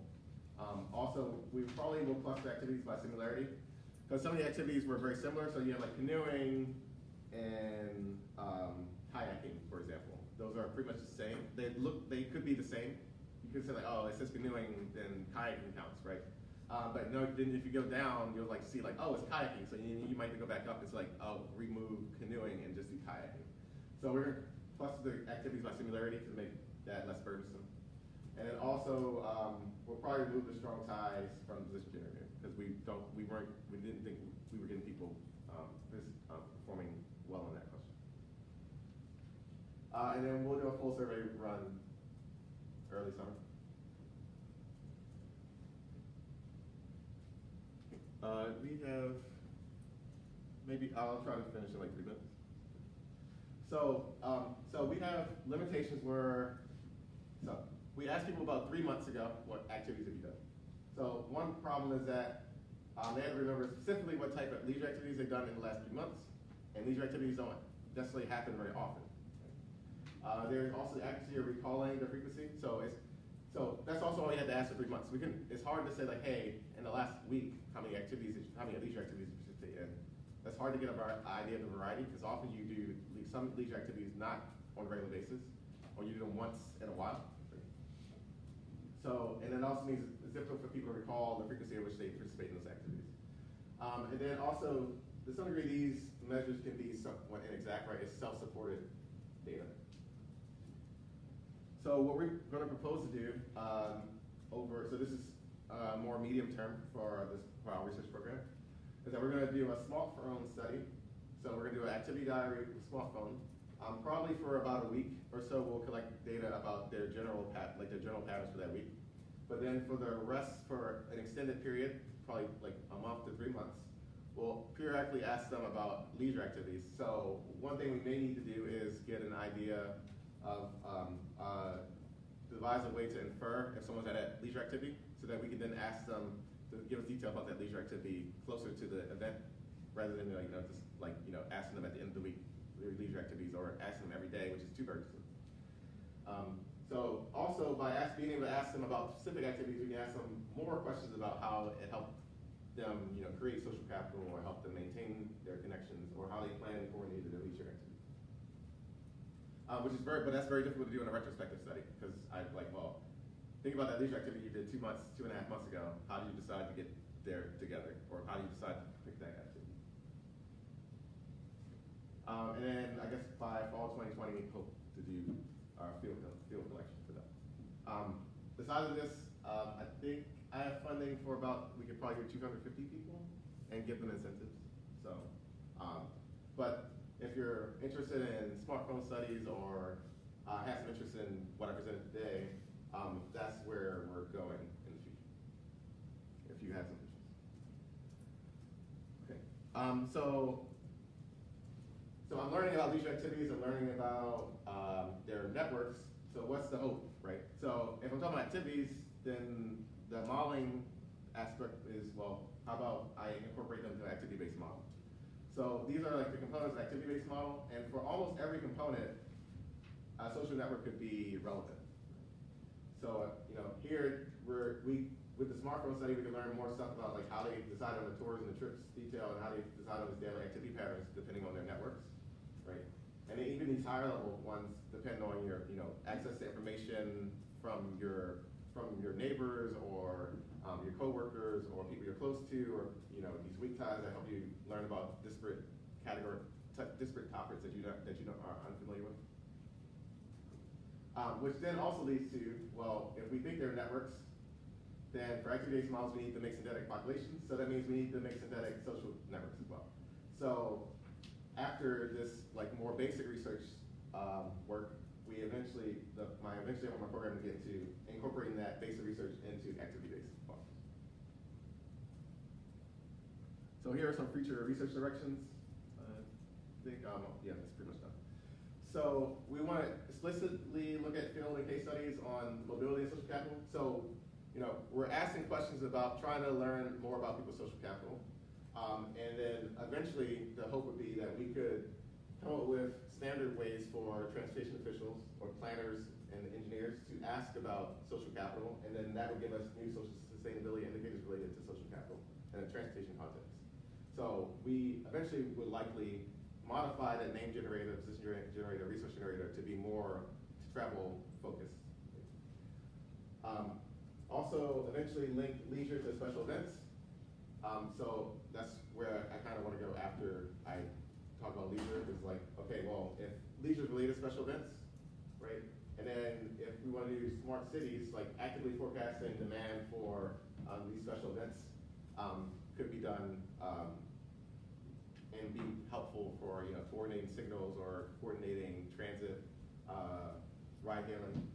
Also, we probably will cluster activities by similarity, because some of the activities were very similar. So you have like canoeing and kayaking, for example. Those are pretty much the same. They could be the same. You could say like, oh, it says canoeing, then kayaking counts, right? But no, then if you go down, you'll like see like, oh, it's kayaking. So you might have to go back up. It's like, oh, remove canoeing and just do kayaking. So we're gonna cluster the activities by similarity to make that less burdensome. And then also, we'll probably remove the strong ties from the position generator, because we didn't think we were getting people performing well in that question. And then we'll do a full survey run early summer. We have, maybe I'll try to finish in like 3 minutes. So we have limitations where, we asked people about 3 months ago, what activities have you done? So one problem is that they have to remember specifically what type of leisure activities they've done in the last 3 months, and leisure activities don't necessarily happen very often. There's also accuracy of recalling the frequency. So that's also all you have to ask for 3 months. It's hard to say like, hey, in the last week, how many leisure activities you should fit in. That's hard to get an idea of the variety, because often you do some leisure activities not on a regular basis, or you do them once in a while. So, and it also means it's difficult for people to recall the frequency at which they participate in those activities. And then also, to some degree, these measures can be somewhat inexact, right? It's self-supported data. So what we're going to propose to do so this is more medium term for our research program, is that we're going to do a smartphone study. So we're going to do an activity diary with smartphone. Probably for about a week or so, we'll collect data about their general patterns for that week. But then for the rest, for an extended period, probably like a month to 3 months, we'll periodically ask them about leisure activities. So one thing we may need to do is get an idea of, devise a way to infer if someone's at a leisure activity, so that we can then ask them, to give us detail about that leisure activity closer to the event, rather than just asking them at the end of the week their leisure activities, or asking them every day, which is too burdensome. So also by being able to ask them about specific activities, we can ask them more questions about how it helped them create social capital, or help them maintain their connections, or how they plan and coordinate their leisure activities. But that's very difficult to do in a retrospective study, because think about that leisure activity you did 2.5 months ago. How do you decide to get there together, or how do you decide to pick that activity? And then I guess by fall 2020, we hope to do our field collection for that. Besides this, I think I have funding for we could probably get 250 people and give them incentives. So, but if you're interested in smartphone studies, or have some interest in what I presented today, that's where we're going in the future, if you have some interest. Okay, so I'm learning about leisure activities, I'm learning about their networks. So what's the hope, right? So if I'm talking about activities, then the modeling aspect is, how about I incorporate them into an activity-based model? So these are like the components of an activity-based model, and for almost every component, a social network could be relevant. So here with the smartphone study, we can learn more stuff about how they decide on the tours and the trips detail, and how they decide on the daily activity patterns depending on their networks, right? And then even these higher level ones depend on your access to information from your neighbors, or your coworkers, or people you're close to, or these weak ties that help you learn about disparate topics that you are unfamiliar with. Which then also leads to, if we think they're networks, then for activity-based models we need to make synthetic populations. So that means we need to make synthetic social networks as well. So after this more basic research work, we eventually want my program to get into incorporating that basic research into activity-based models. So here are some future research directions. I think, yeah, that's pretty much done. So we want to explicitly look at field and case studies on mobility and social capital. So, we're asking questions about trying to learn more about people's social capital. And then eventually the hope would be that we could come up with standard ways for transportation officials, or planners and engineers, to ask about social capital, and then that would give us new social sustainability indicators related to social capital in a transportation context. So we eventually would likely modify that name generator, position generator, resource generator to be more travel focused. Also, eventually link leisure to special events. So that's where I kind of want to go after I talk about leisure. Is okay, if leisure is related to special events, right? And then if we want to do smart cities, actively forecasting demand for these special events could be done and be helpful for coordinating signals, or coordinating transit, ride hailing.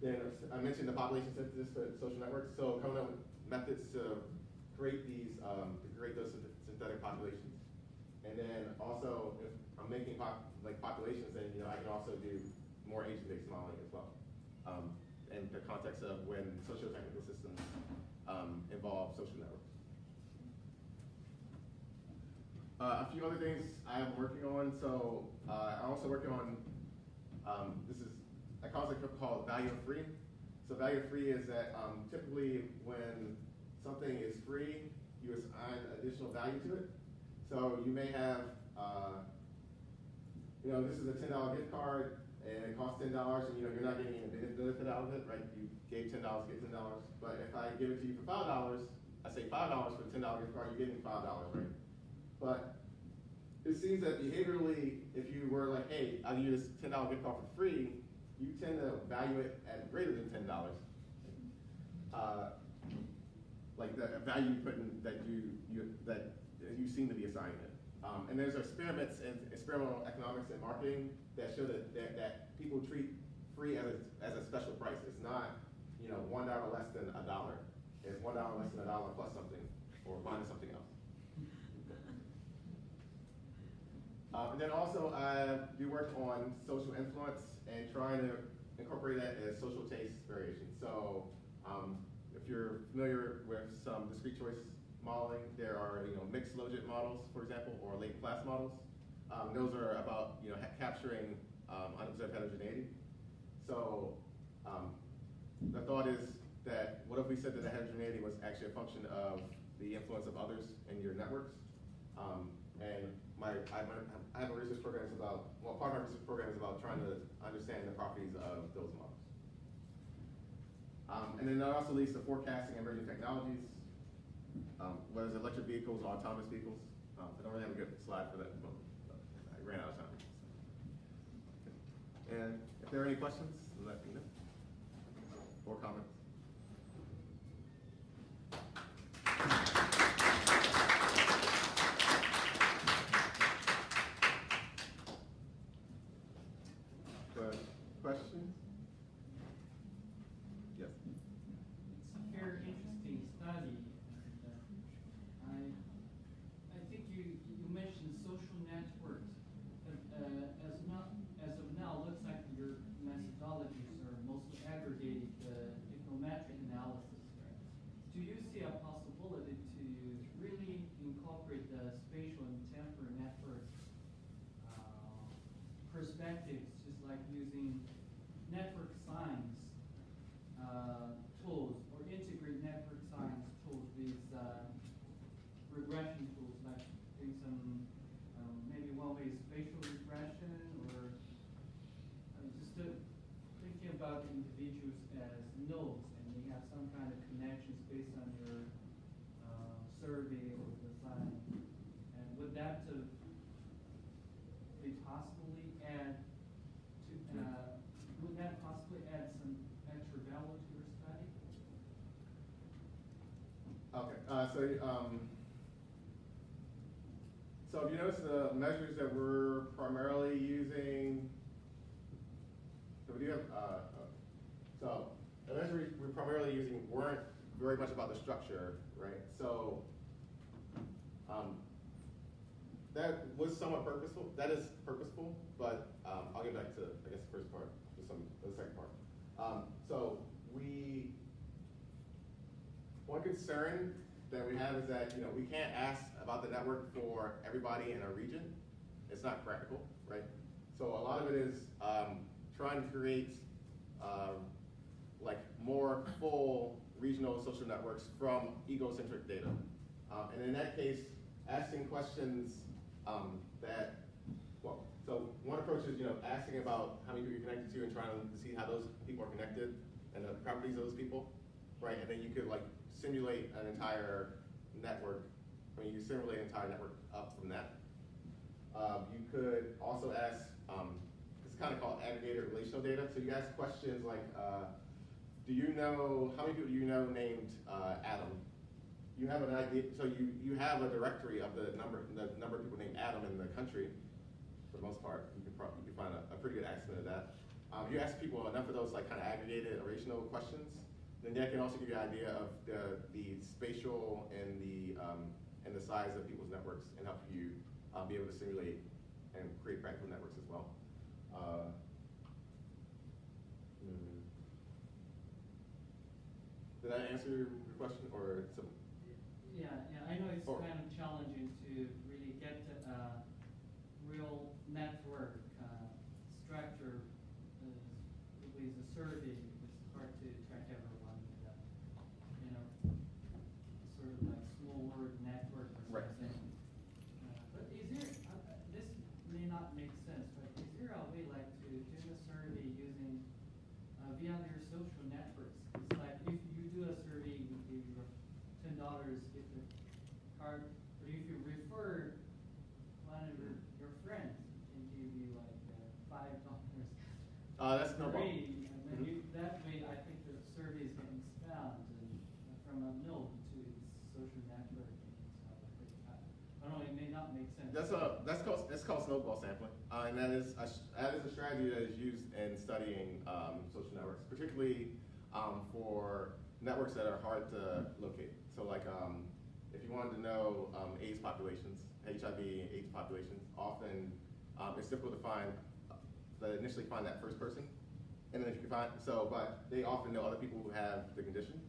Then I mentioned the population synthesis for social networks. So coming up with methods to create those synthetic populations. And then also, if I'm making populations, then I can also do more agent-based modeling as well. In the context of when socio-technical systems involve social networks. A few other things I'm working on. So I'm also working on this is a concept called value of free. So value of free is that typically when something is free, you assign additional value to it. So you may have, this is a $10 gift card, and it costs $10, and you're not getting any benefit out of it, right? You gave $10, get $10. But if I give it to you for $5, I say $5 for the $10 gift card, you're getting $5, right? But it seems that behaviorally, if you were like, hey, I'll give you this $10 gift card for free, you tend to value it at greater than $10. Like the value that you seem to be assigning it. And there's experiments in experimental economics and marketing that show that people treat free as a special price. It's not $1 less than $1. It's $1 less than $1 plus something, or minus something else. And then also I do work on social influence and trying to incorporate that as social taste variation. So if if you're familiar with some discrete choice modeling, there are mixed logit models, for example, or latent class models. Those are about capturing unobserved heterogeneity. So the thought is that what if we said that the heterogeneity was actually a function of the influence of others in your networks? And I have a research program that's about, well, part of my research program is about trying to understand the properties of those models. And then that also leads to forecasting emerging technologies, whether it's electric vehicles or autonomous vehicles. I don't really have a good slide for that at the moment, but I ran out of time. And if there are any questions, let me know, or comments. Questions? Yes. It's a very interesting study. And, I think you mentioned social networks. But, as of now, looks like your methodologies are mostly aggregated econometric analysis, right? Do you see a possibility to really incorporate the spatial and temporal network perspectives, just like using network science tools or integrate network science tools with regression tools, like doing some maybe one-way spatial regression, or just thinking about individuals as nodes, and they have some kind of connections based on your survey or design. And would that be possibly add to would that possibly add some extra value to your study? Okay, so if you notice the measures that we're primarily using, so we do have, so the measures we're primarily using weren't very much about the structure, right? So that was somewhat purposeful. That is purposeful, but I'll get back to, I guess, the first part, the second part. So one concern that we have is that we can't ask about the network for everybody in a region. It's not practical, right? So a lot of it is trying to create like more full regional social networks from egocentric data. And in that case, asking questions so one approach is asking about how many people you're connected to and trying to see how those people are connected and the properties of those people, right? And then you could like simulate an entire network. I mean, you simulate an entire network up from that. You could also ask, it's kind of called aggregated relational data. So you ask questions like, do you know, how many people do you know named Adam? You have an idea, so you have a directory of the number of people named Adam in the country. For the most part, you can find a pretty good estimate of that. You ask people enough of those like kind of aggregated relational questions, then that can also give you an idea of the spatial and the size of people's networks, and help you be able to simulate and create practical networks as well. Did that answer your question, or some? Yeah, I know it's kind of challenging to really get a real network structure with a survey. It's hard to track everyone with that, sort of like small word network or something. But is there, this may not make sense, but is there a way like to do a survey using via your social networks? It's like if you do a survey, you give you $10 if the card, but if you refer one of your friends, can give you like $5. That's no problem. That way, I think the survey is getting expanded from a node to its social network. I don't know, it may not make sense. That's called snowball sampling, and that is a strategy that is used in studying social networks, particularly for networks that are hard to locate. So like if you wanted to know AIDS populations, HIV and AIDS populations, often it's difficult to initially find that first person. And then if you can find, but they often know other people who have the condition.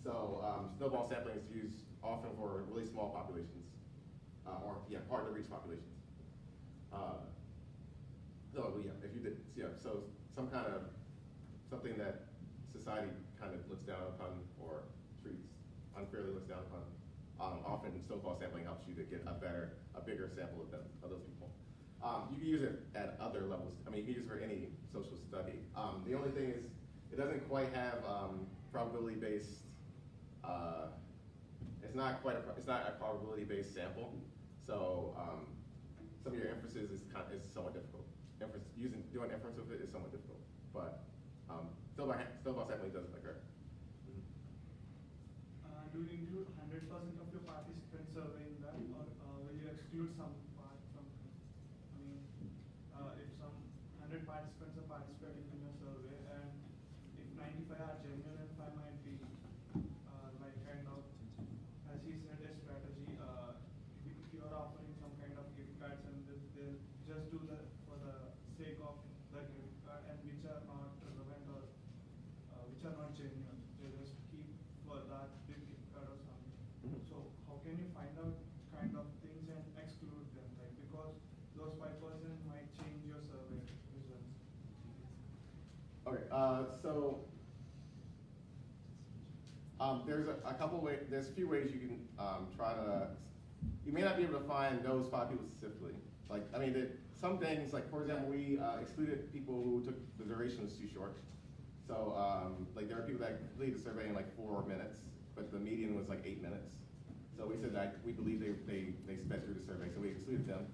So snowball sampling is used often for really small populations, or hard to reach populations. So yeah, if you did, so something that society kind of looks down upon or treats unfairly looks down upon. Often snowball sampling helps you to get a bigger sample of them, of those people. You can use it at other levels. I mean, you can use it for any social study. The only thing is, it doesn't quite have probability-based. It's not a probability-based sample. So some of your inferences is somewhat difficult. Doing inference with it is somewhat difficult, but snowball sampling does occur. Do you include 100% of your participants survey in that, or will you exclude some part from? I mean, if some 100 participants are participating in a survey, and if 95 are genuine and 5 might be like kind of, as he said, a strategy. If you are offering some kind of gift cards and they just do that for the sake of the gift card, and which are not relevant or which are not genuine, they just keep for that big gift card or something. Mhm. So how can you find out kind of things and exclude them? Like, because those 5% might change your survey results. Okay, so there's a couple ways. There's a few ways you can try to. You may not be able to find those 5 people specifically. Like, I mean, some things, like for example, we excluded people who took the duration was too short. So, like there are people that completed the survey in like 4 minutes, but the median was like 8 minutes. So we said that we believe they sped through the survey, so we excluded them.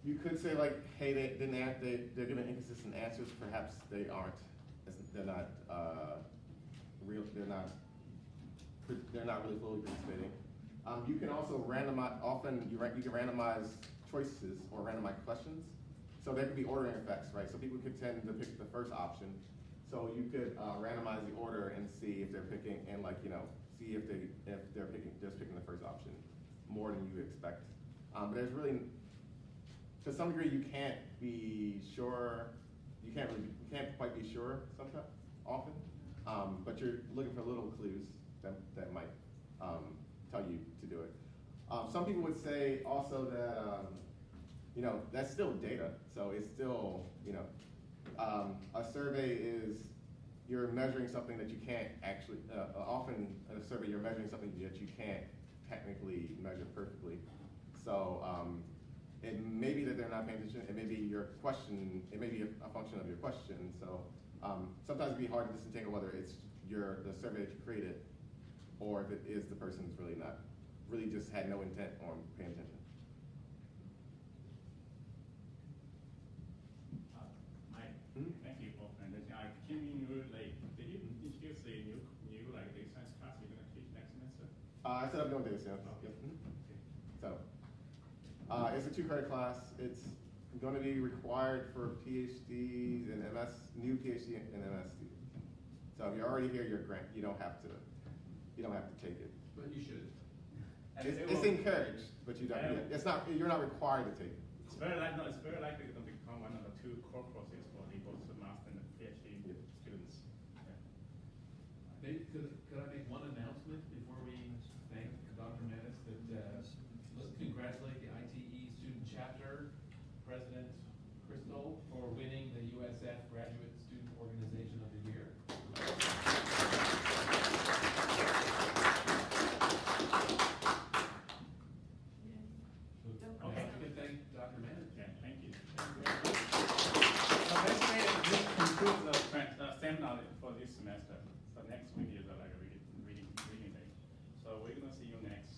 You could say like, hey, they're giving inconsistent answers. Perhaps they aren't. They're not real. They're not really fully participating. You can also randomize. Often you can randomize choices or randomize questions. So there could be ordering effects, right? So people could tend to pick the first option. So you could randomize the order and see if they're picking, and see if they're picking the first option more than you expect. But there's really, to some degree, you can't be sure. You can't quite be sure sometimes, often. But you're looking for little clues that might tell you to do it. Some people would say also that. That's still data. So it's still, a survey is, you're measuring something that you can't actually, often in a survey you're measuring something that you can't technically measure perfectly. So it may be that they're not paying attention, it may be your question, it may be a function of your question. So sometimes it'd be hard to distinguish whether it's the survey that you created, or if it is the person who's really just had no intent on paying attention. Thank you for presentation. I came in really late. Did you introduce the new like data science class you're going to teach next semester? I said I'm doing data science. Okay. Yep. Okay. So it's a 2-credit class. It's going to be required for PhDs and new PhD and MS students. So if you're already here, you're grant. You don't have to take it. But you should. It's encouraged, but you don't. It's not. You're not required to take it. It's very likely going to become one of the 2 core courses for the both the master and the PhD students. Yeah. Maybe, could I make one announcement before we thank Dr. Maness? That let's congratulate the ITE student chapter president, Crystal, for winning the USF Graduate Student Organization of the Year. Okay. You can thank Dr. Maness. Yeah, thank you. So basically, this concludes the seminar for this semester. So next week is like a reading day. So we're going to see you next